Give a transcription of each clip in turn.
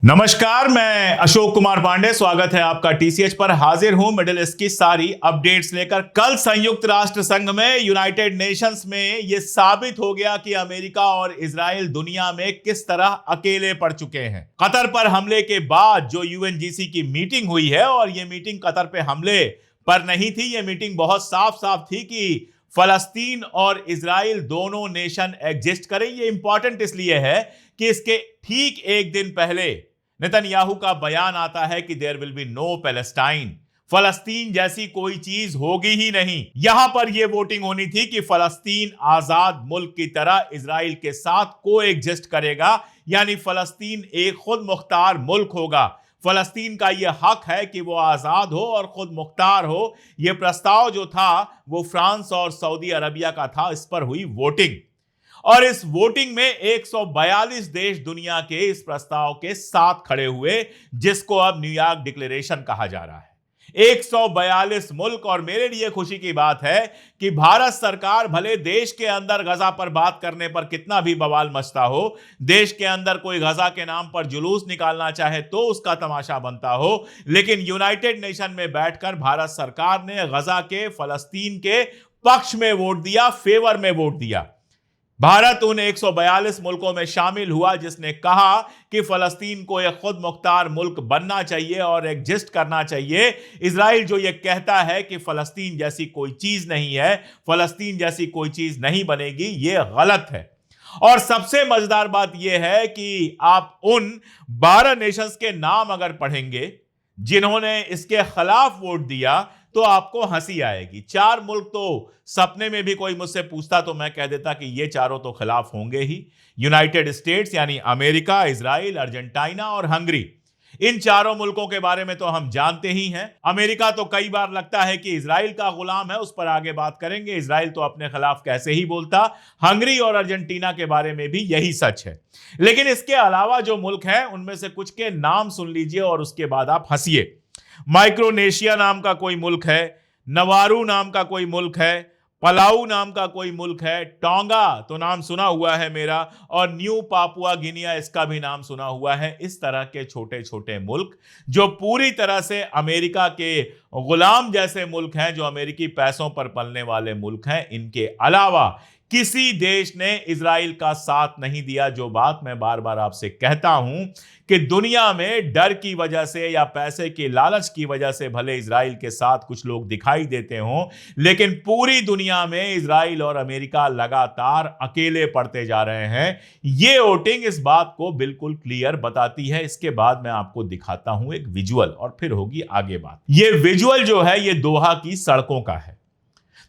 नमस्कार, मैं अशोक कुमार पांडे। स्वागत है आपका टीसीएच पर। हाजिर हूं मिडिल ईस्ट की सारी अपडेट्स लेकर। कल संयुक्त राष्ट्र संघ में, यूनाइटेड नेशंस में यह साबित हो गया कि अमेरिका और इजराइल दुनिया में किस तरह अकेले पड़ चुके हैं। कतर पर हमले के बाद जो यूएनजीसी की मीटिंग हुई है, और यह मीटिंग कतर पे हमले पर नहीं थी, यह मीटिंग बहुत साफ साफ थी कि फलस्तीन और इजराइल दोनों नेशन एग्जिस्ट करें। यह इंपॉर्टेंट इसलिए है कि इसके ठीक एक दिन पहले नेतन्याहू का बयान आता है कि there will be no Palestine, फलस्तीन जैसी कोई चीज होगी ही नहीं। यहां पर यह वोटिंग होनी थी कि फलस्तीन आजाद मुल्क की तरह इजराइल के साथ को एग्जिस्ट करेगा, यानी फलस्तीन एक खुद मुख्तार मुल्क होगा। फलस्तीन का यह हक है कि वो आजाद हो और खुद मुख्तार हो। यह प्रस्ताव जो था वो फ्रांस और सऊदी अरबिया का था। इस पर हुई वोटिंग, और इस वोटिंग में 142 देश दुनिया के इस प्रस्ताव के साथ खड़े हुए, जिसको अब न्यूयॉर्क डिक्लेरेशन कहा जा रहा है। 142 मुल्क। और मेरे लिए खुशी की बात है कि भारत सरकार भले देश के अंदर गजा पर बात करने पर कितना भी बवाल मचता हो, देश के अंदर कोई गजा के नाम पर जुलूस निकालना चाहे तो उसका तमाशा बनता हो, लेकिन यूनाइटेड नेशन में बैठकर भारत सरकार ने गजा के, फलस्तीन के पक्ष में वोट दिया, फेवर में वोट दिया। भारत उन 142 मुल्कों में शामिल हुआ जिसने कहा कि फलस्तीन को एक खुद मुख्तार मुल्क बनना चाहिए और एग्जिस्ट करना चाहिए। इजराइल जो ये कहता है कि फलस्तीन जैसी कोई चीज नहीं है, फलस्तीन जैसी कोई चीज नहीं बनेगी, ये गलत है। और सबसे मजेदार बात यह है कि आप उन 12 नेशंस के नाम अगर पढ़ेंगे जिन्होंने इसके खिलाफ वोट दिया तो आपको हंसी आएगी। 4 मुल्क तो सपने में भी कोई मुझसे पूछता तो मैं कह देता कि ये चारों तो खिलाफ होंगे ही। यूनाइटेड स्टेट्स यानी अमेरिका, इजराइल, अर्जेंटीना और हंगरी, इन चारों मुल्कों के बारे में तो हम जानते ही हैं। अमेरिका तो कई बार लगता है कि इजराइल का गुलाम है, उस पर आगे बात करेंगे। इजराइल तो अपने खिलाफ कैसे ही बोलता। हंगरी और अर्जेंटीना के बारे में भी यही सच है। लेकिन इसके अलावा जो मुल्क हैं उनमें से कुछ के नाम सुन लीजिए और उसके बाद आप हंसिए। माइक्रोनेशिया नाम का कोई मुल्क है, नवारू नाम का कोई मुल्क है, पलाऊ नाम का कोई मुल्क है, टोंगा तो नाम सुना हुआ है मेरा, और न्यू पापुआ गिनिया, इसका भी नाम सुना हुआ है। इस तरह के छोटे छोटे मुल्क जो पूरी तरह से अमेरिका के गुलाम जैसे मुल्क हैं, जो अमेरिकी पैसों पर पलने वाले मुल्क हैं, इनके अलावा किसी देश ने इजराइल का साथ नहीं दिया। जो बात मैं बार बार आपसे कहता हूं कि दुनिया में डर की वजह से या पैसे के लालच की वजह से भले इजराइल के साथ कुछ लोग दिखाई देते हों, लेकिन पूरी दुनिया में इजराइल और अमेरिका लगातार अकेले पड़ते जा रहे हैं। यह वोटिंग इस बात को बिल्कुल क्लियर बताती है। इसके बाद मैं आपको दिखाता हूं एक विजुअल, और फिर होगी आगे बात। यह विजुअल जो है ये दोहा की सड़कों का है।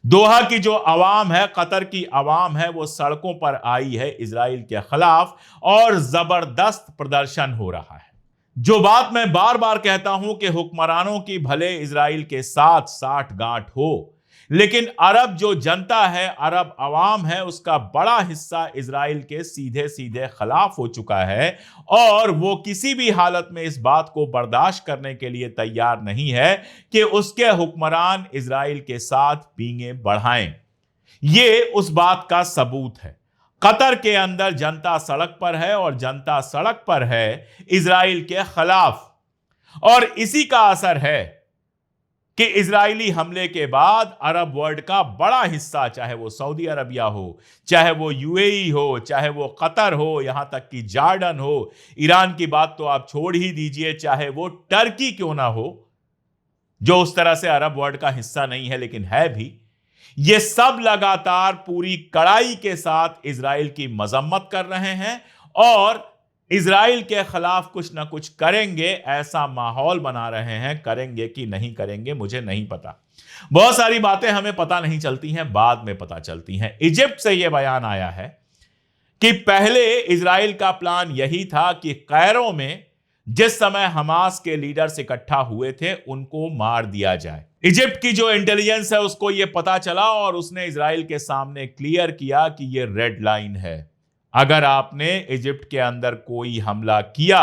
दोहा की जो आवाम है, कतर की आवाम है, वो सड़कों पर आई है इजराइल के खिलाफ, और जबरदस्त प्रदर्शन हो रहा है। जो बात मैं बार बार कहता हूं कि हुक्मरानों की भले इजराइल के साथ साठ गांठ हो, लेकिन अरब जो जनता है, अरब अवाम है, उसका बड़ा हिस्सा इजराइल के सीधे सीधे खिलाफ हो चुका है, और वो किसी भी हालत में इस बात को बर्दाश्त करने के लिए तैयार नहीं है कि उसके हुक्मरान इजराइल के साथ पींगे बढ़ाएं। ये उस बात का सबूत है। कतर के अंदर जनता सड़क पर है, और जनता सड़क पर है इजराइल के खिलाफ, और इसी का असर है कि इजरायली हमले के बाद अरब वर्ल्ड का बड़ा हिस्सा, चाहे वो सऊदी अरबिया हो, चाहे वो यूएई हो, चाहे वो कतर हो, यहां तक कि जॉर्डन हो, ईरान की बात तो आप छोड़ ही दीजिए, चाहे वो टर्की क्यों ना हो, जो उस तरह से अरब वर्ल्ड का हिस्सा नहीं है लेकिन है भी, ये सब लगातार पूरी कड़ाई के साथ इजराइल की मजम्मत कर रहे हैं और इजराइल के खिलाफ कुछ ना कुछ करेंगे, ऐसा माहौल बना रहे हैं। करेंगे कि नहीं करेंगे मुझे नहीं पता। बहुत सारी बातें हमें पता नहीं चलती हैं, बाद में पता चलती हैं। इजिप्ट से यह बयान आया है कि पहले इजराइल का प्लान यही था कि कैरो में जिस समय हमास के लीडर्स इकट्ठा हुए थे उनको मार दिया जाए। इजिप्ट की जो इंटेलिजेंस है उसको यह पता चला, और उसने इजराइल के सामने क्लियर किया कि यह रेड लाइन है। अगर आपने इजिप्ट के अंदर कोई हमला किया,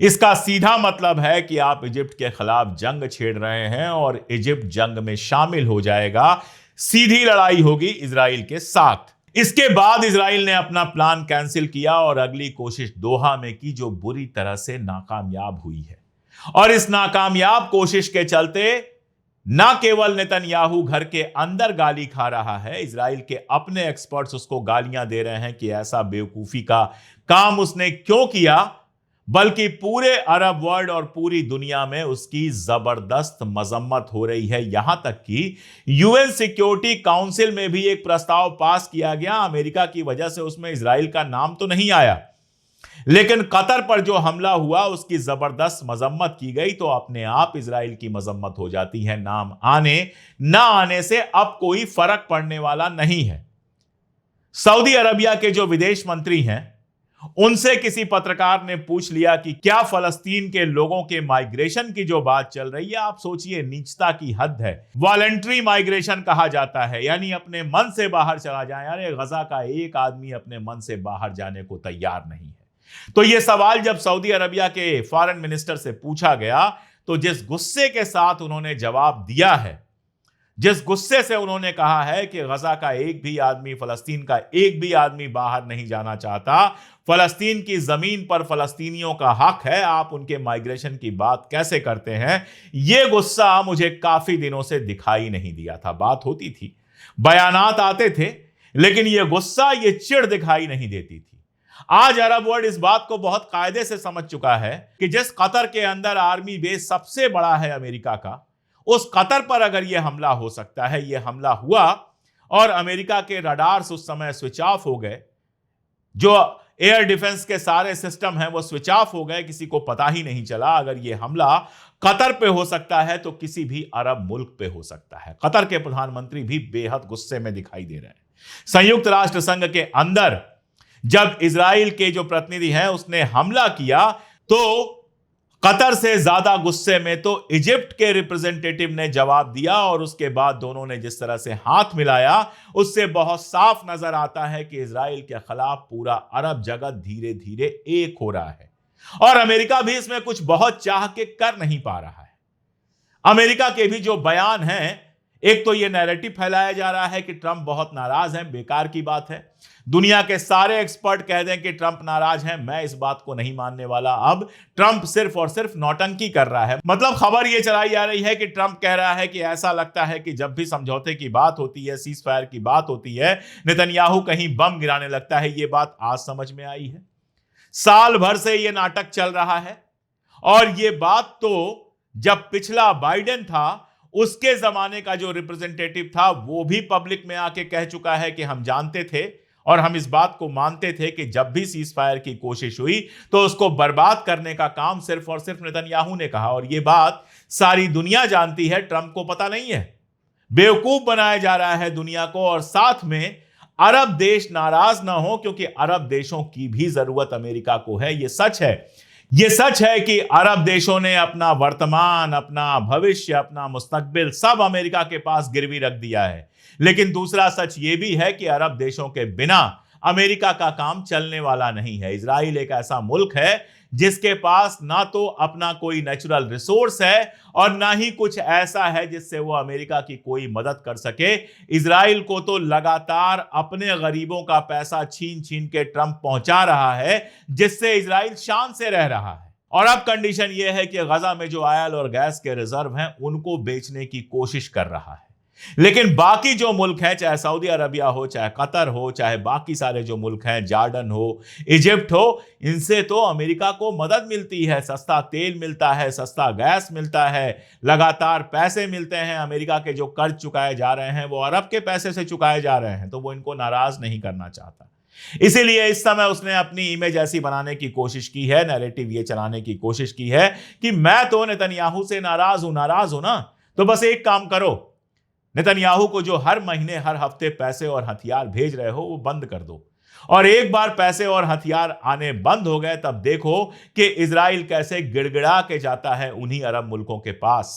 इसका सीधा मतलब है कि आप इजिप्ट के खिलाफ जंग छेड़ रहे हैं और इजिप्ट जंग में शामिल हो जाएगा। सीधी लड़ाई होगी इजराइल के साथ। इसके बाद इजराइल ने अपना प्लान कैंसिल किया और अगली कोशिश दोहा में की, जो बुरी तरह से नाकामयाब हुई है। और इस नाकामयाब कोशिश के चलते ना केवल नेतन्याहू घर के अंदर गाली खा रहा है, इजराइल के अपने एक्सपर्ट्स उसको गालियां दे रहे हैं कि ऐसा बेवकूफी का काम उसने क्यों किया, बल्कि पूरे अरब वर्ल्ड और पूरी दुनिया में उसकी जबरदस्त मजम्मत हो रही है। यहां तक कि यूएन सिक्योरिटी काउंसिल में भी एक प्रस्ताव पास किया गया। अमेरिका की वजह से उसमें इजराइल का नाम तो नहीं आया, लेकिन कतर पर जो हमला हुआ उसकी जबरदस्त मजम्मत की गई। तो अपने आप इजराइल की मजम्मत हो जाती है। नाम आने ना आने से अब कोई फर्क पड़ने वाला नहीं है। सऊदी अरबिया के जो विदेश मंत्री हैं, उनसे किसी पत्रकार ने पूछ लिया कि क्या फलस्तीन के लोगों के माइग्रेशन की जो बात चल रही है, आप सोचिए नीचता की हद है। वॉलंटरी माइग्रेशन कहा जाता है, यानी अपने मन से बाहर चला जाए। अरे गजा का एक आदमी अपने मन से बाहर जाने को तैयार नहीं है। तो यह सवाल जब सऊदी अरबिया के फॉरेन मिनिस्टर से पूछा गया, तो जिस गुस्से के साथ उन्होंने जवाब दिया है, जिस गुस्से से उन्होंने कहा है कि गजा का एक भी आदमी, फलस्तीन का एक भी आदमी बाहर नहीं जाना चाहता, फलस्तीन की जमीन पर फलस्तीनियों का हक है, आप उनके माइग्रेशन की बात कैसे करते हैं, यह गुस्सा मुझे काफी दिनों से दिखाई नहीं दिया था। बात होती थी, बयानात आते थे, लेकिन यह गुस्सा, यह चिढ़ दिखाई नहीं देती थी। आज अरब वर्ल्ड इस बात को बहुत कायदे से समझ चुका है कि जिस कतर के अंदर आर्मी बेस सबसे बड़ा है अमेरिका का, उस कतर पर अगर यह हमला हो सकता है, यह हमला हुआ और अमेरिका के रडार्स उस समय स्विच ऑफ हो गए, जो एयर डिफेंस के सारे सिस्टम हैं वो स्विच ऑफ हो गए, किसी को पता ही नहीं चला। अगर यह हमला कतर पे हो सकता है तो किसी भी अरब मुल्क पे हो सकता है। कतर के प्रधानमंत्री भी बेहद गुस्से में दिखाई दे रहे हैं। संयुक्त राष्ट्र संघ के अंदर जब इजराइल के जो प्रतिनिधि हैं उसने हमला किया, तो कतर से ज्यादा गुस्से में तो इजिप्ट के रिप्रेजेंटेटिव ने जवाब दिया। और उसके बाद दोनों ने जिस तरह से हाथ मिलाया, उससे बहुत साफ नजर आता है कि इजराइल के खिलाफ पूरा अरब जगत धीरे धीरे एक हो रहा है। और अमेरिका भी इसमें कुछ बहुत चाह के कर नहीं पा रहा है। अमेरिका के भी जो बयान हैं, एक तो यह नैरेटिव फैलाया जा रहा है कि ट्रंप बहुत नाराज हैं, बेकार की बात है। दुनिया के सारे एक्सपर्ट कह दें कि ट्रंप नाराज हैं, मैं इस बात को नहीं मानने वाला। अब ट्रंप सिर्फ और सिर्फ नौटंकी कर रहा है। मतलब खबर यह चलाई जा रही है कि ट्रंप कह रहा है कि ऐसा लगता है कि जब भी समझौते की बात होती है, सीज फायर की बात होती है, नेतन्याहू कहीं बम गिराने लगता है। यह बात आज समझ में आई है। साल भर से यह नाटक चल रहा है। और यह बात तो जब पिछला बाइडेन था, उसके जमाने का जो रिप्रेजेंटेटिव था, वो भी पब्लिक में आके कह चुका है कि हम जानते थे और हम इस बात को मानते थे कि जब भी सीज फायर की कोशिश हुई तो उसको बर्बाद करने का काम सिर्फ और सिर्फ नेतन्याहू ने कहा। और यह बात सारी दुनिया जानती है, ट्रंप को पता नहीं है। बेवकूफ बनाया जा रहा है दुनिया को। और साथ में अरब देश नाराज ना हो, क्योंकि अरब देशों की भी जरूरत अमेरिका को है। यह सच है। यह सच है कि अरब देशों ने अपना वर्तमान, अपना भविष्य, अपना मुस्तकबिल सब अमेरिका के पास गिरवी रख दिया है। लेकिन दूसरा सच यह भी है कि अरब देशों के बिना अमेरिका का काम चलने वाला नहीं है। इजराइल एक ऐसा मुल्क है जिसके पास ना तो अपना कोई नेचुरल रिसोर्स है और ना ही कुछ ऐसा है जिससे वो अमेरिका की कोई मदद कर सके। इजराइल को तो लगातार अपने गरीबों का पैसा छीन छीन के ट्रंप पहुंचा रहा है, जिससे इजराइल शान से रह रहा है। और अब कंडीशन यह है कि गजा में जो ऑयल और गैस के रिजर्व हैं, उनको बेचने की कोशिश कर रहा है। लेकिन बाकी जो मुल्क हैं, चाहे सऊदी अरबिया हो, चाहे कतर हो, चाहे बाकी सारे जो मुल्क हैं, जॉर्डन हो, इजिप्ट हो, इनसे तो अमेरिका को मदद मिलती है। सस्ता तेल मिलता है, सस्ता गैस मिलता है, लगातार पैसे मिलते हैं। अमेरिका के जो कर्ज चुकाए जा रहे हैं वो अरब के पैसे से चुकाए जा रहे हैं। तो वो इनको नाराज नहीं करना चाहता। इसीलिए इस समय उसने अपनी इमेज ऐसी बनाने की कोशिश की है, नैरेटिव ये चलाने की कोशिश की है कि मैं तो नेतन्याहू से नाराज हूं ना, तो बस एक काम करो, नेतन्याहू को जो हर महीने हर हफ्ते पैसे और हथियार भेज रहे हो वो बंद कर दो। और एक बार पैसे और हथियार आने बंद हो गए, तब देखो कि इजराइल कैसे गिड़गिड़ा के जाता है उन्हीं अरब मुल्कों के पास।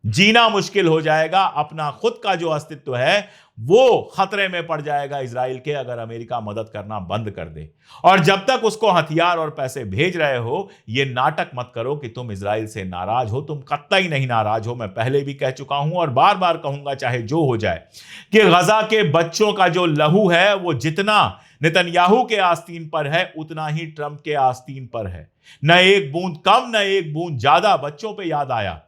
जीना मुश्किल हो जाएगा, अपना खुद का जो अस्तित्व है वो खतरे में पड़ जाएगा इजराइल के, अगर अमेरिका मदद करना बंद कर दे। और जब तक उसको हथियार और पैसे भेज रहे हो, ये नाटक मत करो कि तुम इजराइल से नाराज हो। तुम कतई नहीं नाराज हो। मैं पहले भी कह चुका हूं और बार बार कहूंगा, चाहे जो हो जाए, कि गजा के बच्चों का जो लहू है वो जितना नेतन्याहू के आस्तीन पर है उतना ही ट्रंप के आस्तीन पर है। न एक बूंद कम न एक बूंद ज्यादा। बच्चों पे याद आया,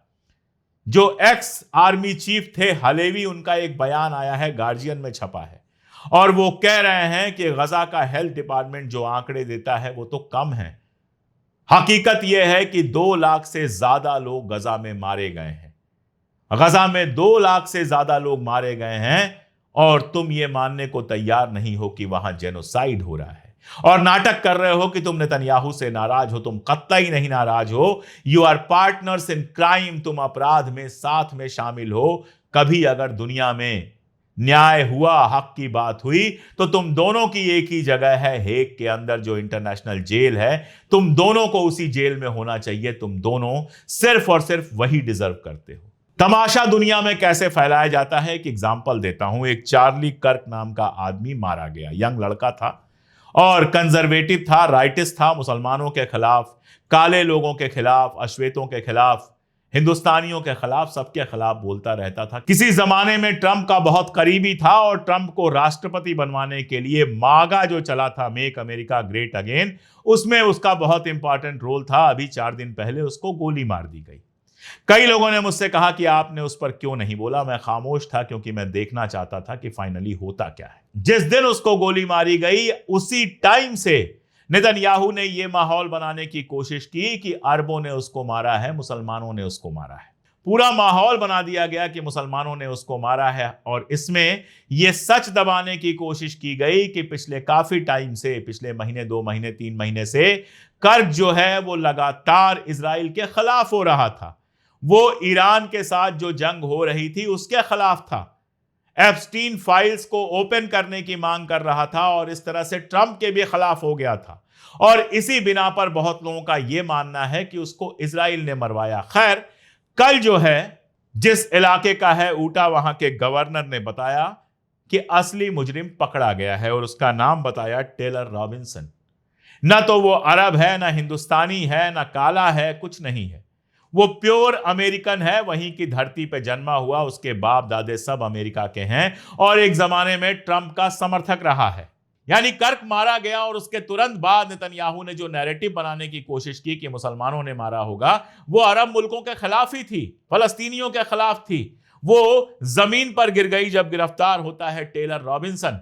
जो एक्स आर्मी चीफ थे हलेवी, उनका एक बयान आया है, गार्जियन में छपा है, और वो कह रहे हैं कि गजा का हेल्थ डिपार्टमेंट जो आंकड़े देता है वो तो कम है। हकीकत यह है कि 2 लाख से ज्यादा लोग गजा में मारे गए हैं। गजा में 2 लाख से ज्यादा लोग मारे गए हैं और तुम ये मानने को तैयार नहीं हो कि वहां जेनोसाइड हो रहा है, और नाटक कर रहे हो कि तुम नेतन्याहू से नाराज हो। तुम कतई नहीं नाराज हो। You are partners in crime. तुम अपराध में साथ में शामिल हो। कभी अगर दुनिया में न्याय हुआ, हक की बात हुई, तो तुम दोनों की एक ही जगह है, हेग के अंदर जो इंटरनेशनल जेल है। तुम दोनों को उसी जेल में होना चाहिए। तुम दोनों सिर्फ और सिर्फ वही डिजर्व करते हो। तमाशा दुनिया में कैसे फैलाया जाता है, एक एग्जाम्पल देता हूं। एक चार्ली कर्क नाम का आदमी मारा गया। यंग लड़का था और कंजर्वेटिव था, राइटिस्ट था, मुसलमानों के खिलाफ, काले लोगों के खिलाफ, अश्वेतों के खिलाफ, हिंदुस्तानियों के खिलाफ, सबके खिलाफ बोलता रहता था। किसी जमाने में ट्रंप का बहुत करीबी था और ट्रंप को राष्ट्रपति बनवाने के लिए मागा जो चला था, मेक अमेरिका ग्रेट अगेन, उसमें उसका बहुत इंपॉर्टेंट रोल था। अभी 4 दिन पहले उसको गोली मार दी गई। कई लोगों ने मुझसे कहा कि आपने उस पर क्यों नहीं बोला। मैं खामोश था क्योंकि मैं देखना चाहता था कि फाइनली होता क्या है। जिस दिन उसको गोली मारी गई, उसी टाइम से नेतन्याहू ने यह माहौल बनाने की कोशिश की कि अरबों ने उसको मारा है, मुसलमानों ने उसको मारा है। पूरा माहौल बना दिया गया कि मुसलमानों ने उसको मारा है, और इसमें यह सच दबाने की कोशिश की गई कि पिछले काफी टाइम से, पिछले महीने, 2 महीने, 3 महीने से कर्ज जो है वो लगातार इजराइल के खिलाफ हो रहा था। वो ईरान के साथ जो जंग हो रही थी उसके खिलाफ था। एप्स्टीन फाइल्स को ओपन करने की मांग कर रहा था और इस तरह से ट्रंप के भी खिलाफ हो गया था। और इसी बिना पर बहुत लोगों का यह मानना है कि उसको इजराइल ने मरवाया। खैर, कल जो है, जिस इलाके का है ऊटा, वहां के गवर्नर ने बताया कि असली मुजरिम पकड़ा गया है और उसका नाम बताया टेलर रॉबिन्सन। ना तो वो अरब है, ना हिंदुस्तानी है, ना काला है, कुछ नहीं है। वो प्योर अमेरिकन है। वहीं की धरती पे जन्मा हुआ, उसके बाप दादे सब अमेरिका के हैं और एक जमाने में ट्रंप का समर्थक रहा है। यानी कर्क मारा गया और उसके तुरंत बाद नेतन्याहू ने जो नैरेटिव बनाने की कोशिश की कि मुसलमानों ने मारा होगा, वो अरब मुल्कों के खिलाफ ही थी, फलस्तीनियों के खिलाफ थी। वो जमीन पर गिर गई जब गिरफ्तार होता है टेलर रॉबिन्सन।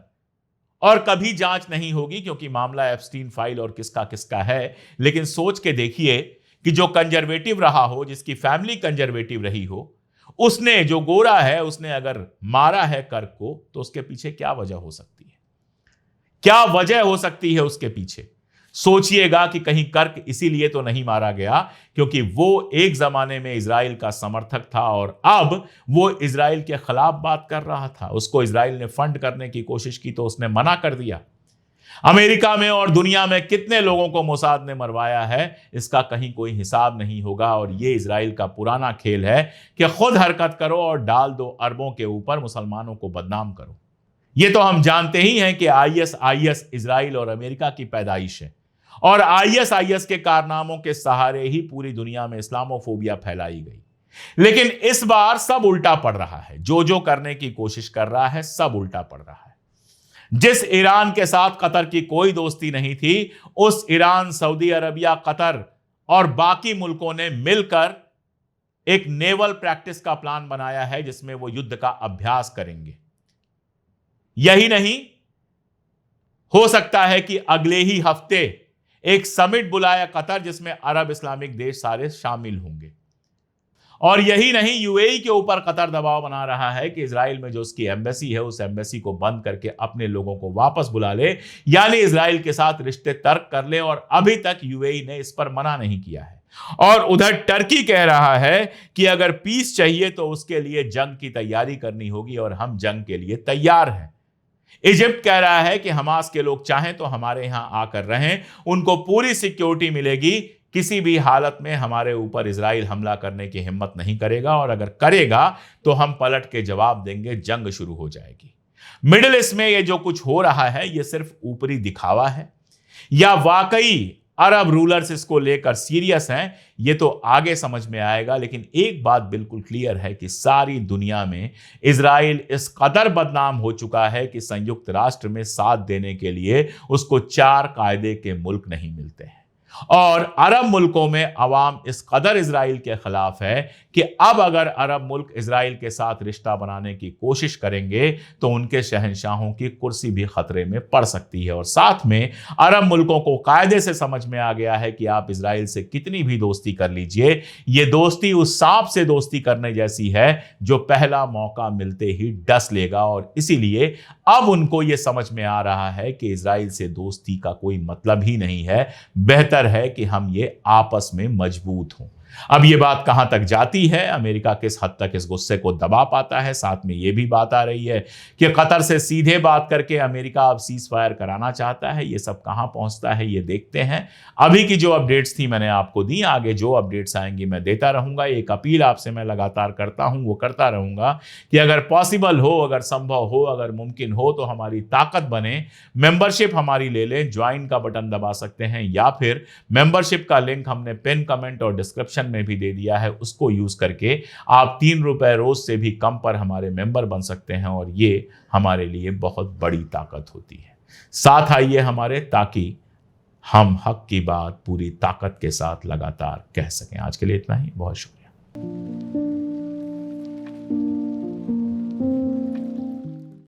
और कभी जांच नहीं होगी क्योंकि मामला एप्स्टीन फाइल और किसका किसका है। लेकिन सोच के देखिए कि जो कंजर्वेटिव रहा हो, जिसकी फैमिली कंजर्वेटिव रही हो, उसने, जो गोरा है, उसने अगर मारा है कर्क को, तो उसके पीछे क्या वजह हो सकती है? क्या वजह हो सकती है उसके पीछे? सोचिएगा कि कहीं कर्क इसीलिए तो नहीं मारा गया क्योंकि वो एक जमाने में इजराइल का समर्थक था और अब वो इजराइल के खिलाफ बात कर रहा था। उसको इजराइल ने फंड करने की कोशिश की तो उसने मना कर दिया। अमेरिका में और दुनिया में कितने लोगों को मोसाद ने मरवाया है, इसका कहीं कोई हिसाब नहीं होगा। और ये इजराइल का पुराना खेल है कि खुद हरकत करो और डाल दो अरबों के ऊपर, मुसलमानों को बदनाम करो। ये तो हम जानते ही हैं कि आईएस इजराइल और अमेरिका की पैदाइश है और आईएस के कारनामों के सहारे ही पूरी दुनिया में इस्लामोफोबिया फैलाई गई। लेकिन इस बार सब उल्टा पड़ रहा है। जो करने की कोशिश कर रहा है, सब उल्टा पड़ रहा है। जिस ईरान के साथ कतर की कोई दोस्ती नहीं थी, उस ईरान, सऊदी अरबिया, कतर और बाकी मुल्कों ने मिलकर एक नेवल प्रैक्टिस का प्लान बनाया है जिसमें वो युद्ध का अभ्यास करेंगे। यही नहीं, हो सकता है कि अगले ही हफ्ते एक समिट बुलाया कतर जिसमें अरब इस्लामिक देश सारे शामिल होंगे। और यही नहीं, यूएई के ऊपर कतर दबाव बना रहा है कि इजराइल में जो उसकी एम्बेसी है, उस एम्बेसी को बंद करके अपने लोगों को वापस बुला ले, यानी इजराइल के साथ रिश्ते तर्क कर ले। और अभी तक यूएई ने इस पर मना नहीं किया है। और उधर टर्की कह रहा है कि अगर पीस चाहिए तो उसके लिए जंग की तैयारी करनी होगी और हम जंग के लिए तैयार हैं। इजिप्ट कह रहा है कि हमास के लोग चाहें तो हमारे यहां आकर रहें, उनको पूरी सिक्योरिटी मिलेगी किसी भी हालत में हमारे ऊपर इजराइल हमला करने की हिम्मत नहीं करेगा, और अगर करेगा तो हम पलट के जवाब देंगे, जंग शुरू हो जाएगी। मिडिल ईस्ट में ये जो कुछ हो रहा है ये सिर्फ ऊपरी दिखावा है या वाकई अरब रूलर्स इसको लेकर सीरियस हैं, ये तो आगे समझ में आएगा। लेकिन एक बात बिल्कुल क्लियर है कि सारी दुनिया में इजराइल इस कदर बदनाम हो चुका है कि संयुक्त राष्ट्र में साथ देने के लिए उसको 4 कायदे के मुल्क नहीं मिलते हैं, और अरब मुल्कों में अवाम इस कदर इजराइल के खिलाफ है कि अब अगर अरब मुल्क इजराइल के साथ रिश्ता बनाने की कोशिश करेंगे तो उनके शहंशाहों की कुर्सी भी खतरे में पड़ सकती है। और साथ में अरब मुल्कों को कायदे से समझ में आ गया है कि आप इजराइल से कितनी भी दोस्ती कर लीजिए, ये दोस्ती उस सांप से दोस्ती करने जैसी है जो पहला मौका मिलते ही डस लेगा। और इसीलिए अब उनको यह समझ में आ रहा है कि इजराइल से दोस्ती का कोई मतलब ही नहीं है, बेहतर है कि हम ये आपस में मजबूत हों। अब ये बात कहां तक जाती है, अमेरिका किस हद तक इस गुस्से को दबा पाता है, साथ में ये भी बात आ रही है कि कतर से सीधे बात करके अमेरिका अब सीज फायर कराना चाहता है। ये सब कहां पहुंचता है ये देखते हैं। अभी की जो अपडेट्स थी मैंने आपको दी, आगे जो अपडेट्स आएंगी मैं देता रहूंगा। एक अपील आपसे मैं लगातार करता हूं, वो करता रहूंगा कि अगर पॉसिबल हो, अगर संभव हो, अगर मुमकिन हो तो हमारी ताकत बने, मेंबरशिप हमारी ले लें। ज्वाइन का बटन दबा सकते हैं या फिर मेंबरशिप का लिंक हमने पिन कमेंट और डिस्क्रिप्शन में भी दे दिया है, उसको यूज करके आप 3 रुपए रोज से भी कम पर हमारे मेंबर बन सकते हैं, और ये हमारे लिए बहुत बड़ी ताकत होती है। साथ आइए हमारे, ताकि हम हक की बात पूरी ताकत के साथ लगातार कह सकें। आज के लिए इतना ही, बहुत शुक्रिया।